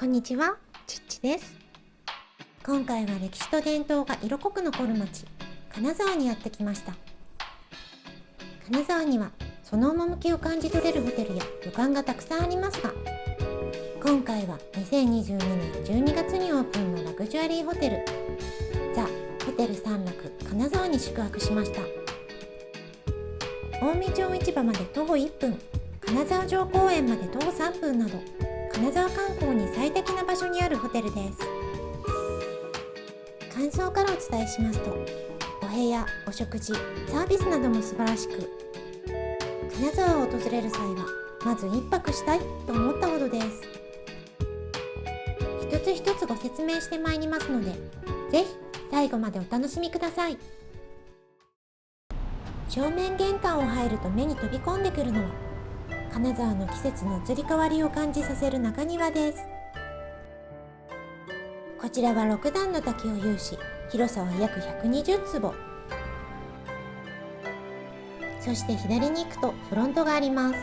こんにちは、ちっちです。今回は歴史と伝統が色濃く残る町、金沢にやってきました。金沢にはその趣を感じ取れるホテルや旅館がたくさんありますが、今回は2022年12月にオープンのラグジュアリーホテルザ・ホテル三楽金沢に宿泊しました。近江町市場まで徒歩1分、金沢城公園まで徒歩3分など、金沢観光に最適な場所にあるホテルです。感想からお伝えしますと、お部屋、お食事、サービスなども素晴らしく、金沢を訪れる際はまず1泊したいと思ったほどです。一つ一つご説明してまいりますので、ぜひ最後までお楽しみください。正面玄関を入ると目に飛び込んでくるのは、金沢の季節の移り変わりを感じさせる中庭です。こちらは6段の滝を有し、広さは約120坪。そして左に行くとフロントがあります。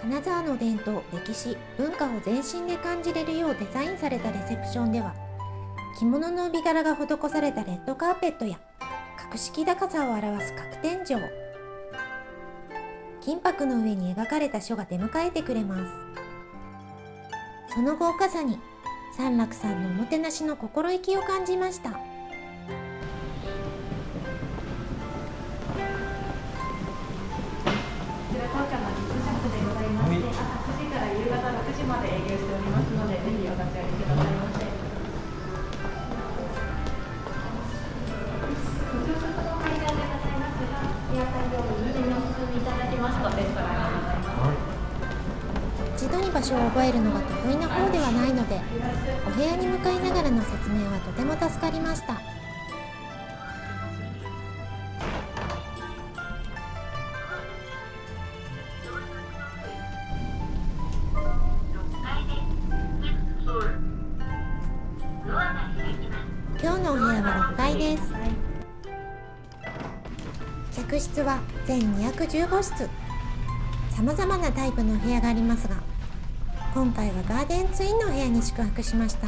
金沢の伝統、歴史、文化を全身で感じれるようデザインされたレセプションでは、着物の帯柄が施されたレッドカーペットや格式高さを表す角天井、金箔の上に描かれた書が出迎えてくれます。その豪華さに三楽さんのおもてなしの心意気を感じました。当館の実食でございまして、朝9時から夕方6時まで営業しておりますので、ぜひお立ち寄りくださいませ。ご朝食の会場でございますが、屋台料理にお進みいただきますとレストランがございます。一度に場所を覚えるのが得意な方ではないので、お部屋に向かいながらの説明はとても助かりました。今日のお部屋は6階です。客室は全215室。さまざまなタイプのお部屋がありますが、今回はガーデンツインのお部屋に宿泊しました。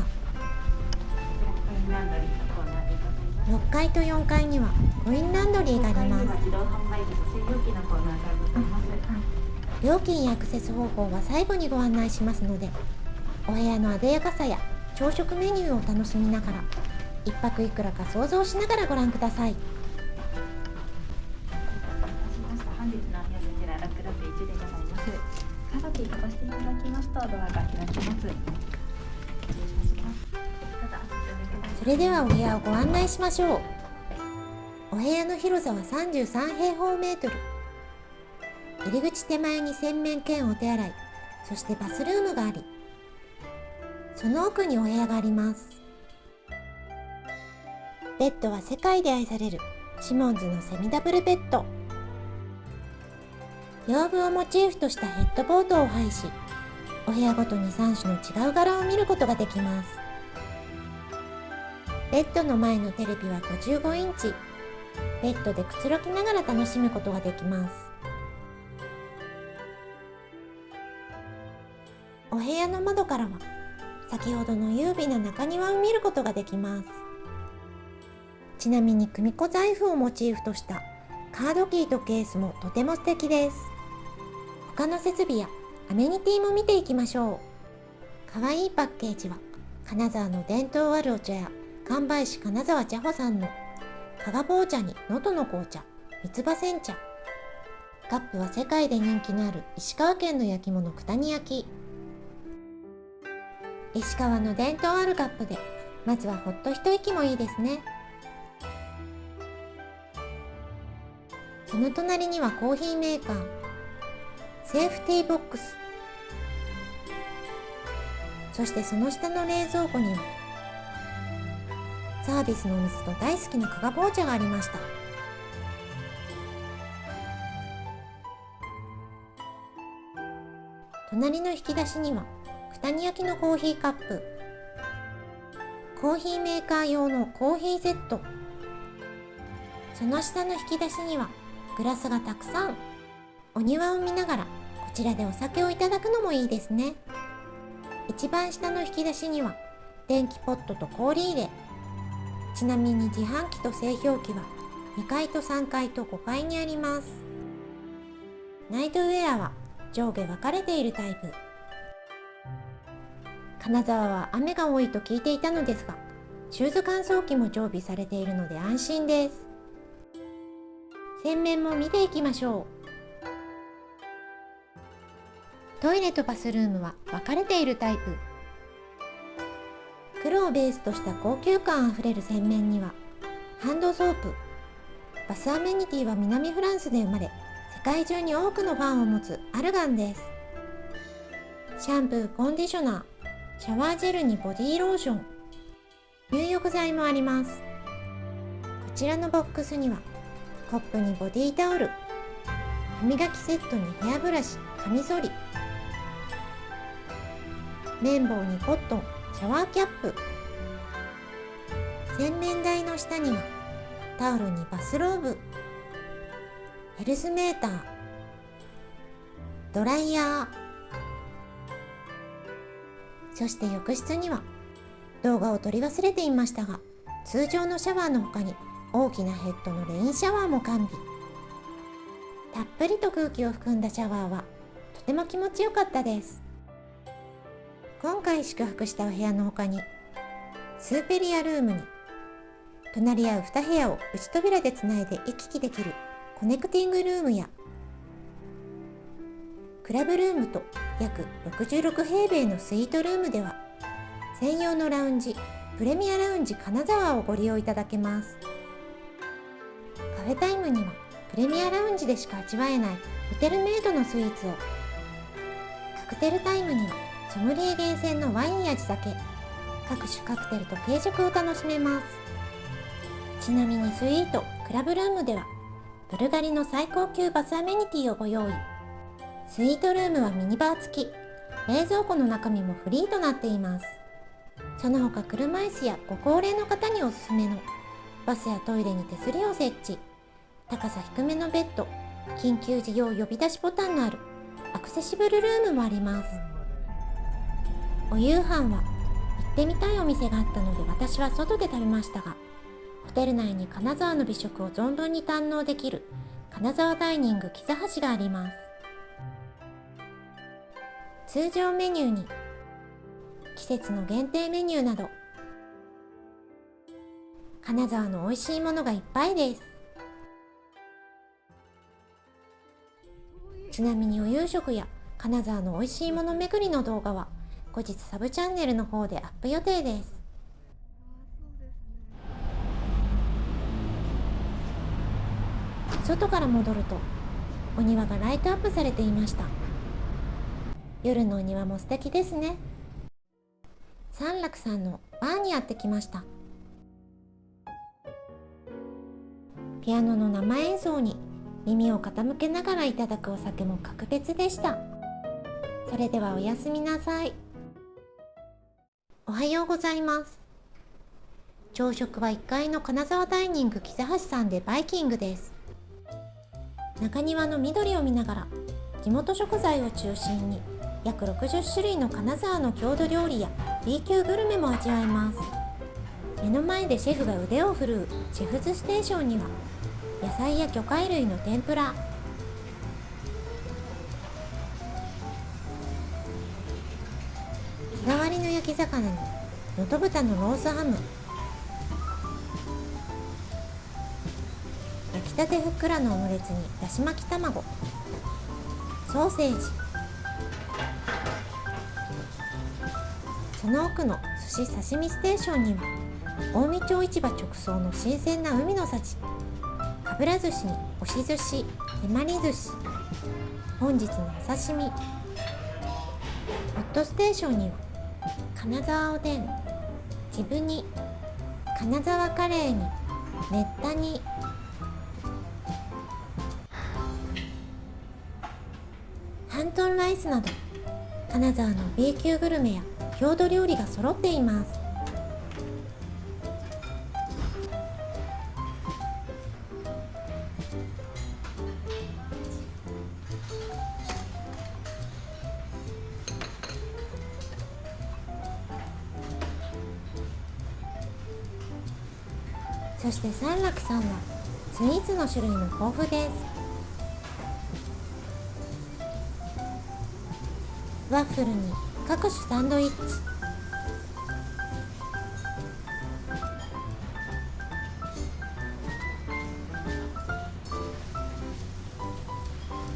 6階と4階にはコインランドリーがあります。料金やアクセス方法は最後にご案内しますので、お部屋の艶やかさや朝食メニューを楽しみながら、1泊いくらか想像しながらご覧ください。本日のお部屋こちら661でございます。カードキーかざしていただきますとドアが開きます。失礼いたします。どうぞそれではお部屋をご案内しましょう。お部屋の広さは33平方メートル。入り口手前に洗面兼お手洗い、そしてバスルームがあり、その奥にお部屋があります。ベッドは世界で愛されるシモンズのセミダブルベッド。屏風をモチーフとしたヘッドボードを配し、お部屋ごとに3種の違う柄を見ることができます。ベッドの前のテレビは55インチ。ベッドでくつろぎながら楽しむことができます。お部屋の窓からは先ほどの優美な中庭を見ることができます。ちなみに組子財布をモチーフとしたカードキーとケースもとても素敵です。他の設備やアメニティも見ていきましょう。かわいいパッケージは金沢の伝統あるお茶や神林市金沢茶舗さんの加賀棒茶に能登の紅茶、三つ葉煎茶。カップは世界で人気のある石川県の焼き物九谷焼。石川の伝統あるカップでまずはほっと一息もいいですね。その隣にはコーヒーメーカー、セーフティーボックス、そしてその下の冷蔵庫にはサービスのお水と大好きな加賀棒茶がありました。隣の引き出しには九谷焼のコーヒーカップ、コーヒーメーカー用のコーヒーセット、その下の引き出しにはグラスがたくさん。お庭を見ながらこちらでお酒をいただくのもいいですね。一番下の引き出しには電気ポットと氷入れ。ちなみに自販機と製氷機は2階と3階と5階にあります。ナイトウェアは上下分かれているタイプ。金沢は雨が多いと聞いていたのですが、シューズ乾燥機も常備されているので安心です。洗面も見ていきましょう。トイレとバスルームは分かれているタイプ。黒をベースとした高級感あふれる洗面にはハンドソープ。バスアメニティは南フランスで生まれ、世界中に多くのファンを持つアルガンです。シャンプー、コンディショナー、シャワージェルにボディーローション、入浴剤もあります。こちらのボックスにはコップにボディタオル、歯磨きセットにヘアブラシ、カミソリ、綿棒にコットン、シャワーキャップ。洗面台の下にはタオルにバスローブ、ヘルスメーター、ドライヤー。そして浴室には動画を撮り忘れていましたが、通常のシャワーの他に大きなヘッドのレインシャワーも完備。たっぷりと空気を含んだシャワーはとても気持ちよかったです。今回宿泊したお部屋の他にスーペリアルームに隣り合う2部屋を内扉でつないで行き来できるコネクティングルームやクラブルームと約66平米のスイートルームでは専用のラウンジ、プレミアラウンジ金沢をご利用いただけます。カフェタイムにはプレミアラウンジでしか味わえないホテルメイドのスイーツを、カクテルタイムにはソムリエ厳選のワインや地酒、各種カクテルと軽食を楽しめます。ちなみにスイート、クラブルームではブルガリの最高級バスアメニティをご用意。スイートルームはミニバー付き、冷蔵庫の中身もフリーとなっています。その他車椅子やご高齢の方におすすめのバスやトイレに手すりを設置、高さ低めのベッド、緊急時用呼び出しボタンのあるアクセシブルルームもあります。お夕飯は行ってみたいお店があったので私は外で食べましたが、ホテル内に金沢の美食を存分に堪能できる金沢ダイニング木座橋があります。通常メニューに季節の限定メニューなど金沢の美味しいものがいっぱいです。ちなみにお夕食や金沢の美味しいもの巡りの動画は後日サブチャンネルの方でアップ予定です。外から戻るとお庭がライトアップされていました。夜のお庭も素敵ですね。三楽さんのバーにやってきました。ピアノの生演奏に耳を傾けながらいただくお酒も格別でした。それではおやすみなさい。おはようございます。朝食は1階の金沢ダイニング木座橋さんでバイキングです。中庭の緑を見ながら地元食材を中心に約60種類の金沢の郷土料理や B 級グルメも味わえます。目の前でシェフが腕を振るうシェフズステーションには野菜や魚介類の天ぷら、日替わりの焼き魚に能登豚のロースハム、焼きたてふっくらのオムレツにだし巻き卵、ソーセージ、その奥の寿司刺身ステーションには近江町市場直送の新鮮な海の幸、かぶら寿司に押し寿司、手まり寿司、本日のお刺身、ホットステーションには金沢おでん、ジブ煮、金沢カレーにめった煮、ハントンライスなど金沢の B 級グルメや郷土料理が揃っています。そして三楽さんはスイーツの種類も豊富です。ワッフルに各種サンドイッチ、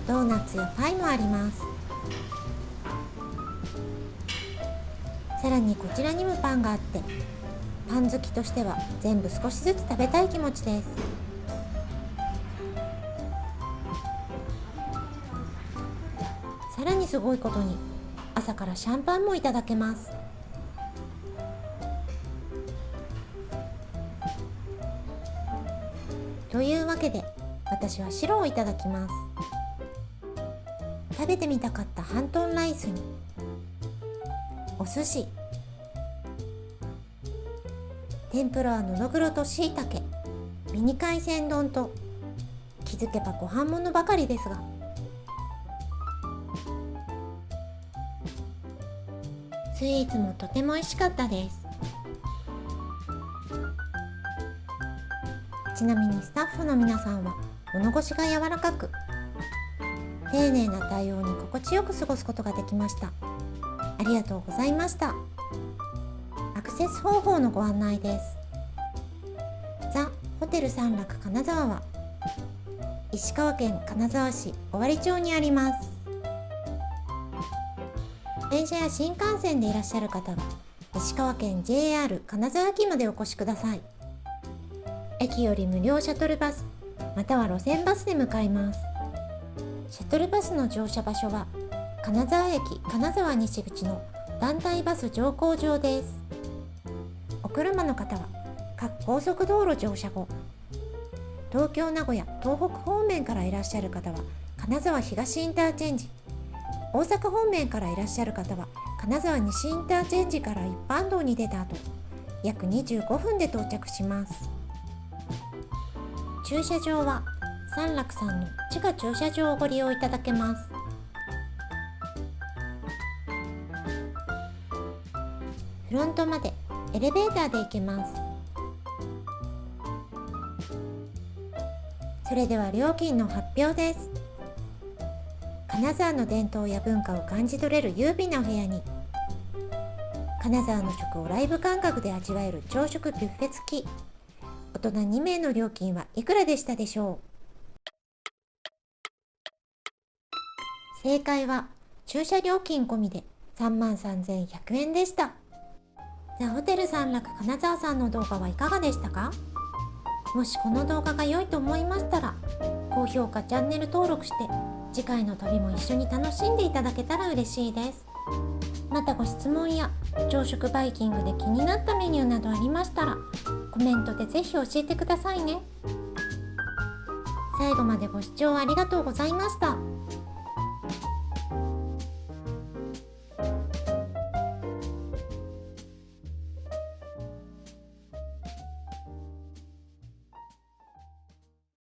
ドーナツやパイもあります。さらにこちらにもパンがあって、パン好きとしては全部少しずつ食べたい気持ちです。さらにすごいことに朝からシャンパンもいただけます。というわけで私は白をいただきます。食べてみたかったハントンライスにお寿司、天ぷらはのどぐろとしいたけ、ミニ海鮮丼と気づけばご飯ものばかりですが、スイーツもとても美味しかったです。ちなみにスタッフの皆さんは物腰が柔らかく、丁寧な対応に心地よく過ごすことができました。ありがとうございました。アクセス方法のご案内です。ザ・ホテル三楽金沢は石川県金沢市尾張町にあります。電車や新幹線でいらっしゃる方は石川県 JR 金沢駅までお越しください。駅より無料シャトルバスまたは路線バスで向かいます。シャトルバスの乗車場所は金沢駅金沢西口の団体バス乗降場です。お車の方は各高速道路乗車後、東京名古屋東北方面からいらっしゃる方は金沢東インターチェンジ、大阪方面からいらっしゃる方は金沢西インターチェンジから一般道に出た後約25分で到着します。駐車場は三楽さんの地下駐車場をご利用いただけます。フロントまでエレベーターで行けます。それでは料金の発表です。金沢の伝統や文化を感じ取れる優美なお部屋に、金沢の食をライブ感覚で味わえる朝食ビュッフェ付き、大人2名の料金はいくらでしたでしょう？正解は駐車料金込みで33,100円でした。ザ・ホテル三楽金沢さんの動画はいかがでしたか？もしこの動画が良いと思いましたら、高評価、チャンネル登録して次回の旅も一緒に楽しんでいただけたら嬉しいです。またご質問や朝食バイキングで気になったメニューなどありましたらコメントでぜひ教えてくださいね。最後までご視聴ありがとうございました。